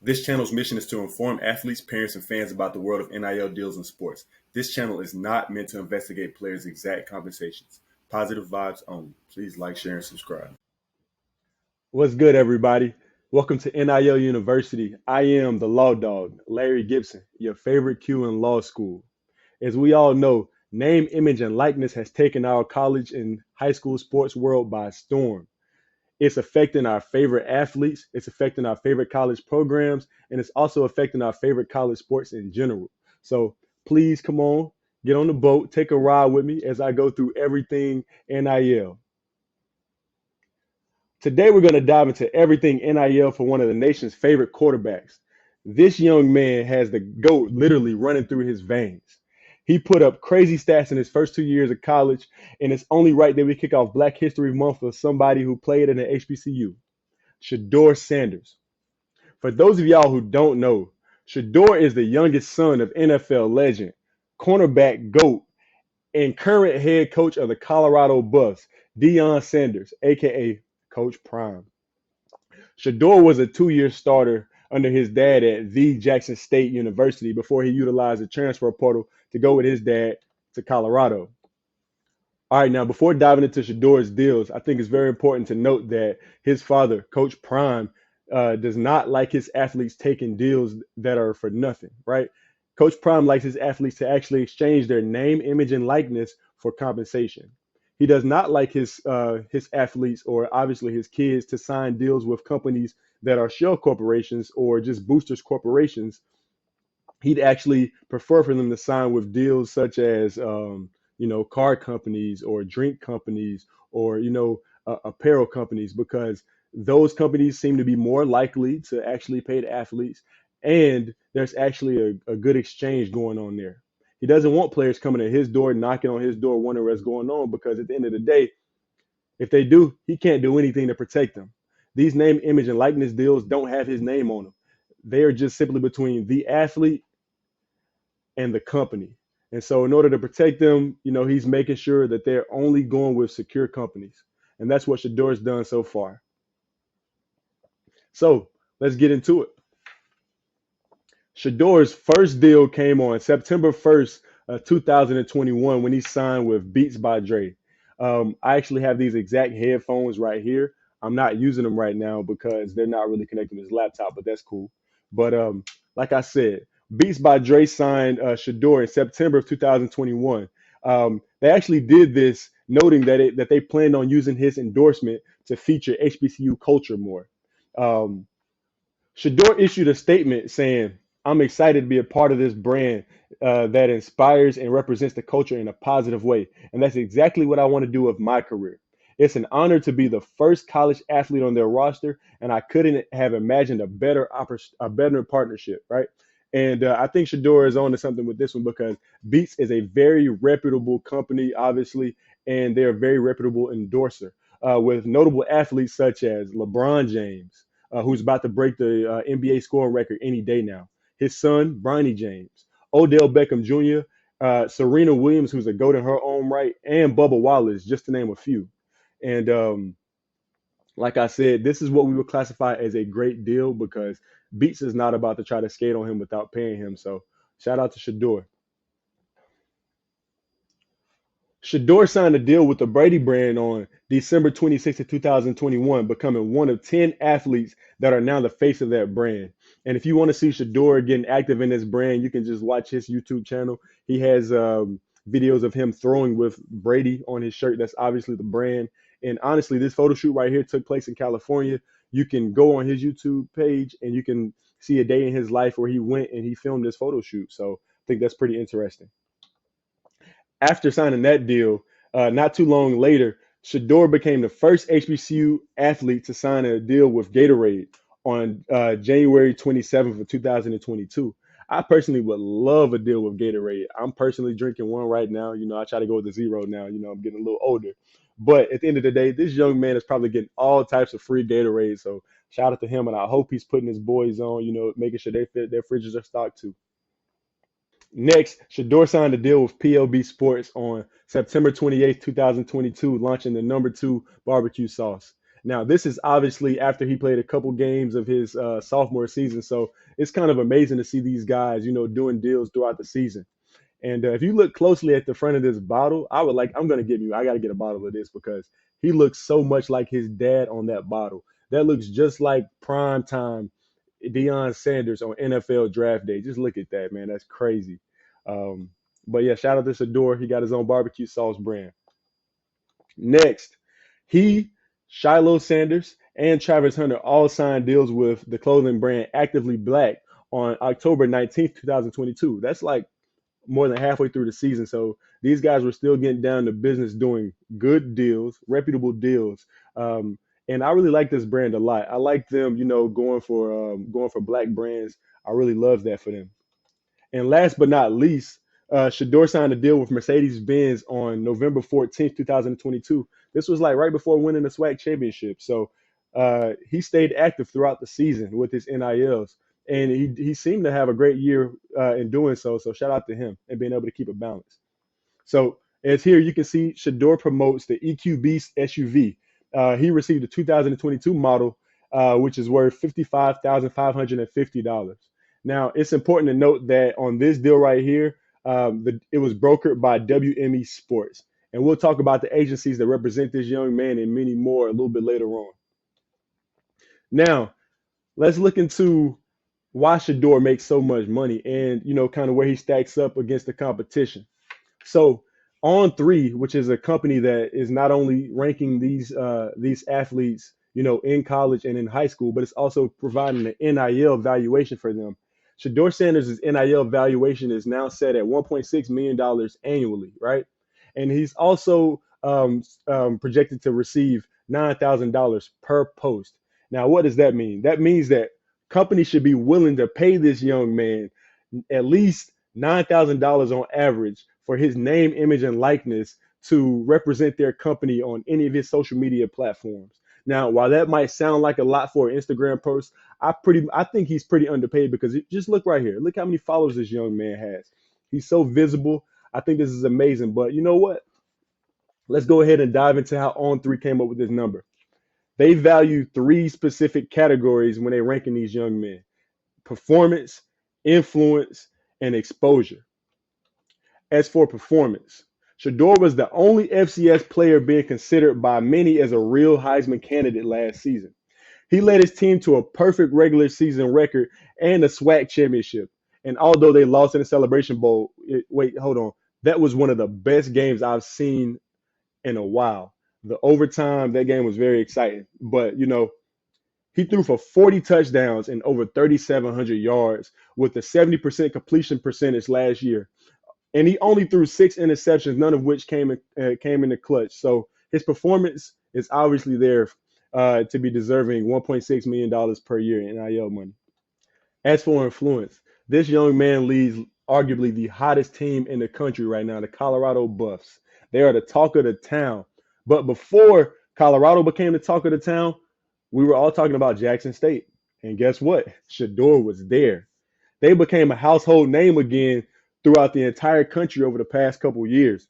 This channel's mission is to inform athletes, parents, and fans about the world of NIL deals in sports. This channel is not meant to investigate players' exact compensations. Positive vibes only. Please like, share, and subscribe. What's good, everybody? Welcome to NIL University. I am the law dog, Larry Gibson, your favorite Q in law school. As we all know, name, image, and likeness has taken our college and high school sports world by storm. It's affecting our favorite athletes, it's affecting our favorite college programs, and it's also affecting our favorite college sports in general. So please come on, get on the boat, take a ride with me as I go through everything NIL. Today, we're going to dive into everything NIL for one of the nation's favorite quarterbacks. This young man has the GOAT literally running through his veins. He put up crazy stats in his first 2 years of college, and it's only right that we kick off Black History Month with somebody who played in the HBCU, Shedeur Sanders. For those of y'all who don't know, Shedeur is the youngest son of NFL legend, cornerback GOAT, and current head coach of the Colorado Buffs, Deion Sanders, aka Coach Prime. Shedeur was a 2 year starter under his dad at the Jackson State University before he utilized the transfer portal to go with his dad to Colorado. All right, now before diving into Shedeur's deals, I think it's very important to note that his father, Coach Prime, does not like his athletes taking deals that are for nothing, right? Coach Prime likes his athletes to actually exchange their name, image, and likeness for compensation. He does not like his athletes or obviously his kids to sign deals with companies that are shell corporations or just boosters corporations. He'd actually prefer for them to sign with deals such as car companies or drink companies or apparel companies, because those companies seem to be more likely to actually pay the athletes, and there's actually a good exchange going on there. He doesn't want players coming at his door, knocking on his door, wondering what's going on, because at the end of the day, if they do, he can't do anything to protect them. These name, image, and likeness deals don't have his name on them. They are just simply between the athlete and the company. And so in order to protect them, he's making sure that they're only going with secure companies. And that's what Shedeur's done so far. So let's get into it. Shedeur's first deal came on September 1st, 2021, when he signed with Beats by Dre. I actually have these exact headphones right here. I'm not using them right now because they're not really connected to this laptop, but that's cool. But like I said, Beats by Dre signed Shedeur in September of 2021. They actually did this noting that they planned on using his endorsement to feature HBCU culture more. Um, Shedeur issued a statement saying, "I'm excited to be a part of this brand that inspires and represents the culture in a positive way. And that's exactly what I want to do with my career. It's an honor to be the first college athlete on their roster, and I couldn't have imagined a better partnership, right?" And I think Shedeur is on to something with this one, because Beats is a very reputable company, obviously, and they're a very reputable endorser with notable athletes such as LeBron James, who's about to break the NBA scoring record any day now. His son, Bronny James, Odell Beckham Jr., Serena Williams, who's a GOAT in her own right, and Bubba Wallace, just to name a few. And like I said, this is what we would classify as a great deal, because Beats is not about to try to skate on him without paying him. So shout out to Shedeur. Shedeur signed a deal with the Brady brand on December 26th of 2021, becoming one of 10 athletes that are now the face of that brand. And if you want to see Shedeur getting active in this brand, you can just watch his YouTube channel. He has videos of him throwing with Brady on his shirt. That's obviously the brand. And honestly, this photo shoot right here took place in California. You can go on his YouTube page and you can see a day in his life where he went and he filmed this photo shoot. So I think that's pretty interesting. After signing that deal, not too long later, Shedeur became the first HBCU athlete to sign a deal with Gatorade on January 27th of 2022. I personally would love a deal with Gatorade. I'm personally drinking one right now. I try to go with the zero now. I'm getting a little older. But at the end of the day, this young man is probably getting all types of free Gatorade. So shout out to him, and I hope he's putting his boys on, making sure their fridges are stocked too. Next, Shedeur signed a deal with PLB Sports on September 28th, 2022, launching the number 2 barbecue sauce. Now, this is obviously after he played a couple games of his sophomore season, so it's kind of amazing to see these guys, doing deals throughout the season. And if you look closely at the front of this bottle, I got to get a bottle of this because he looks so much like his dad on that bottle. That looks just like prime time Deion Sanders on NFL draft day. Just look at that, man. That's crazy. Um, but yeah, shout out to Shedeur. He got his own barbecue sauce brand. Next, he, Shedeur Sanders, and Travis Hunter all signed deals with the clothing brand Actively Black on October 19th, 2022. That's like more than halfway through the season. So these guys were still getting down to business doing good deals, reputable deals. And I really like this brand a lot. I like them, going for black brands. I really love that for them. And last but not least, Shedeur signed a deal with Mercedes-Benz on November 14th, 2022. This was like right before winning the SWAC championship. So he stayed active throughout the season with his NILs. And he seemed to have a great year in doing so. So shout out to him and being able to keep a balance. So as here you can see, Shedeur promotes the EQ Beast SUV. He received a 2022 model, which is worth $55,550. Now it's important to note that on this deal right here, it was brokered by WME Sports, and we'll talk about the agencies that represent this young man and many more a little bit later on. Now let's look into why Shedeur makes so much money and kind of where he stacks up against the competition. So On3, which is a company that is not only ranking these athletes, in college and in high school, but it's also providing an NIL valuation for them. Shedeur Sanders' NIL valuation is now set at $1.6 million annually, right? And he's also projected to receive $9,000 per post. Now, what does that mean? That means that companies should be willing to pay this young man at least $9,000 on average for his name, image, and likeness to represent their company on any of his social media platforms. Now, while that might sound like a lot for an Instagram post, I think he's pretty underpaid because just look right here. Look how many followers this young man has. He's so visible. I think this is amazing. But you know what? Let's go ahead and dive into how On3 came up with this number. They value three specific categories when they're ranking these young men: performance, influence, and exposure. As for performance, Shedeur was the only FCS player being considered by many as a real Heisman candidate last season. He led his team to a perfect regular season record and a SWAC championship. And although they lost in the Celebration Bowl, wait, hold on. That was one of the best games I've seen in a while. The overtime, that game was very exciting. But, he threw for 40 touchdowns and over 3,700 yards with a 70% completion percentage last year. And he only threw 6 interceptions, none of which came in the clutch. So his performance is obviously there to be deserving $1.6 million per year in NIL money. As for influence, this young man leads arguably the hottest team in the country right now, the Colorado Buffs. They are the talk of the town. But before Colorado became the talk of the town, we were all talking about Jackson State. And guess what? Shedeur was there. They became a household name again throughout the entire country over the past couple of years.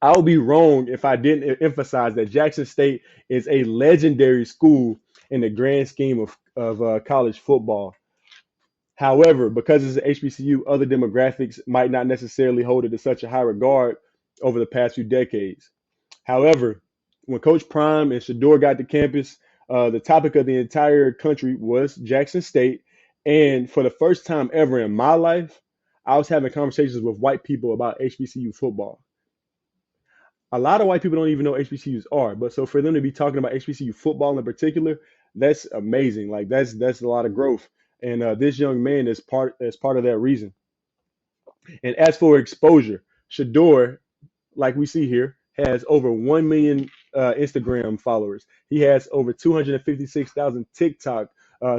I would be wrong if I didn't emphasize that Jackson State is a legendary school in the grand scheme of college football. However, because it's an HBCU, other demographics might not necessarily hold it to such a high regard over the past few decades. However, when Coach Prime and Shedeur got to campus, the topic of the entire country was Jackson State. And for the first time ever in my life, I was having conversations with white people about HBCU football. A lot of white people don't even know what HBCUs are, but so for them to be talking about HBCU football in particular, that's amazing. Like that's a lot of growth, and this young man is part of that reason. And as for exposure, Shedeur, like we see here, has over 1 million Instagram followers. He has over 256,000 TikTok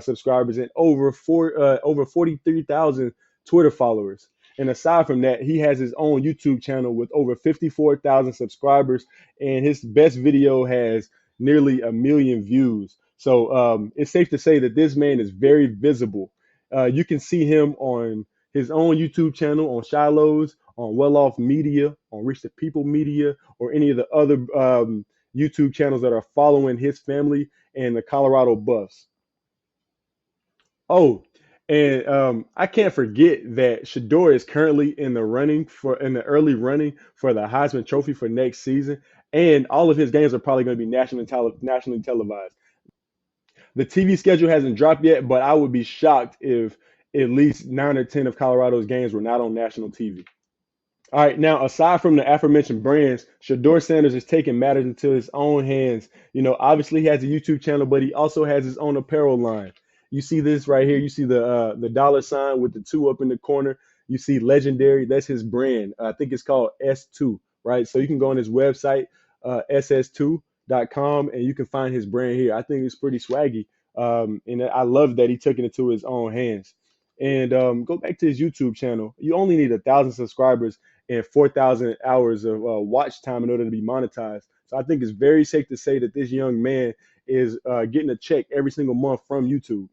subscribers and over 43,000 Twitter followers. And aside from that, he has his own YouTube channel with over 54,000 subscribers, and his best video has nearly 1 million views. So it's safe to say that this man is very visible. You can see him on his own YouTube channel, on Shiloh's, on Well Off Media, on Reach the People Media, or any of the other YouTube channels that are following his family and the Colorado Buffs. Oh, and I can't forget that Shedeur is currently in the early running for the Heisman Trophy for next season, and all of his games are probably going to be nationally televised. The TV schedule hasn't dropped yet, but I would be shocked if at least 9 or 10 of Colorado's games were not on national TV. All right, now aside from the aforementioned brands, Shedeur Sanders is taking matters into his own hands. Obviously he has a YouTube channel, but he also has his own apparel line. You see this right here. You see the dollar sign with the two up in the corner. You see Legendary. That's his brand. I think it's called S2, right? So you can go on his website, ss2.com, and you can find his brand here. I think it's pretty swaggy, and I love that he took it into his own hands. And go back to his YouTube channel. You only need 1,000 subscribers and 4,000 hours of watch time in order to be monetized. So I think it's very safe to say that this young man is getting a check every single month from YouTube.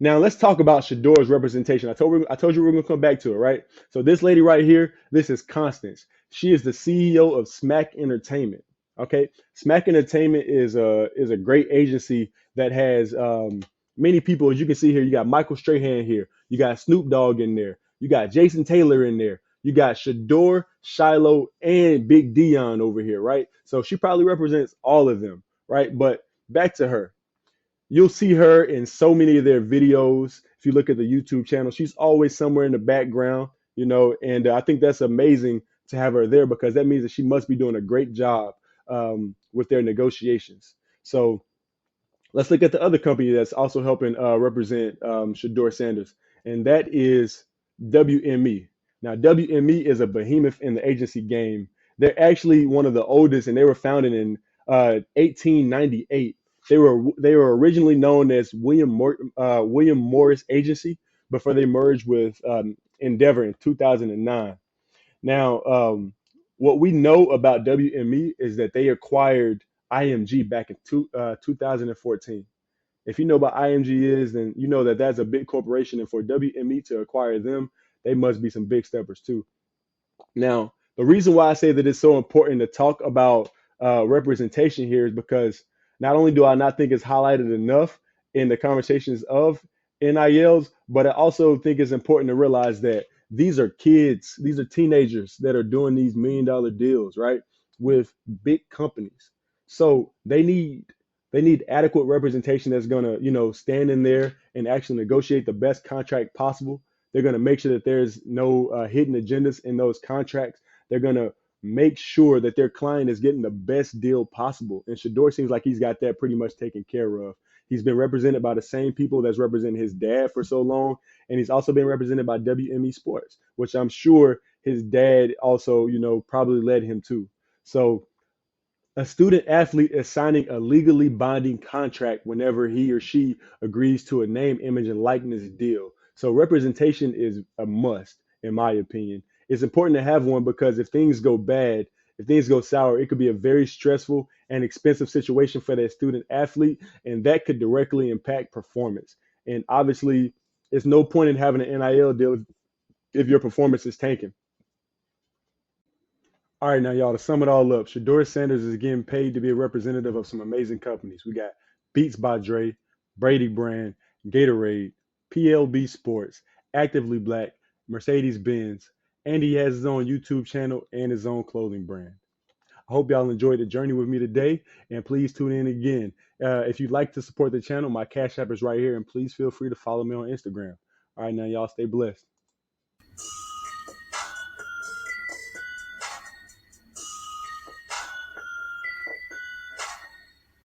Now let's talk about Shedeur's representation. I told you we are gonna come back to it, right? So this lady right here, this is Constance. She is the CEO of Smack Entertainment. Okay, Smack Entertainment is a great agency that has many people. As you can see here, you got Michael Strahan here, you got Snoop Dogg in there, you got Jason Taylor in there, you got Shedeur, Shiloh, and Big Deion over here, right? So she probably represents all of them, right? But back to her. You'll see her in so many of their videos. If you look at the YouTube channel, she's always somewhere in the background, and I think that's amazing to have her there because that means that she must be doing a great job with their negotiations. So let's look at the other company that's also helping represent Shedeur Sanders, and that is WME. Now, WME is a behemoth in the agency game. They're actually one of the oldest, and they were founded in 1898. They were originally known as William Morris Agency before they merged with Endeavor in 2009. Now, what we know about WME is that they acquired IMG back in 2014. If you know what IMG is, then you know that that's a big corporation, and for WME to acquire them, they must be some big steppers too. Now, the reason why I say that it's so important to talk about representation here is because not only do I not think it's highlighted enough in the conversations of NILs, but I also think it's important to realize that these are kids, these are teenagers that are doing these $1 million deals, right, with big companies. So they need adequate representation that's gonna, stand in there and actually negotiate the best contract possible. They're going to make sure that there's no hidden agendas in those contracts. They're going to make sure that their client is getting the best deal possible. And Shedeur seems like he's got that pretty much taken care of. He's been represented by the same people that's representing his dad for so long. And he's also been represented by WME Sports, which I'm sure his dad also, probably led him to. So a student athlete is signing a legally binding contract whenever he or she agrees to a name, image, and likeness deal. So representation is a must, in my opinion. It's important to have one because if things go bad, if things go sour, it could be a very stressful and expensive situation for that student athlete, and that could directly impact performance. And obviously, it's no point in having an NIL deal if your performance is tanking. All right, now y'all, to sum it all up, Shedeur Sanders is getting paid to be a representative of some amazing companies. We got Beats by Dre, Brady Brand, Gatorade, PLB Sports, Actively Black, Mercedes Benz, and he has his own YouTube channel and his own clothing brand. I hope y'all enjoyed the journey with me today, and please tune in again. If you'd like to support the channel, my Cash App is right here, and please feel free to follow me on Instagram. All right, now y'all stay blessed.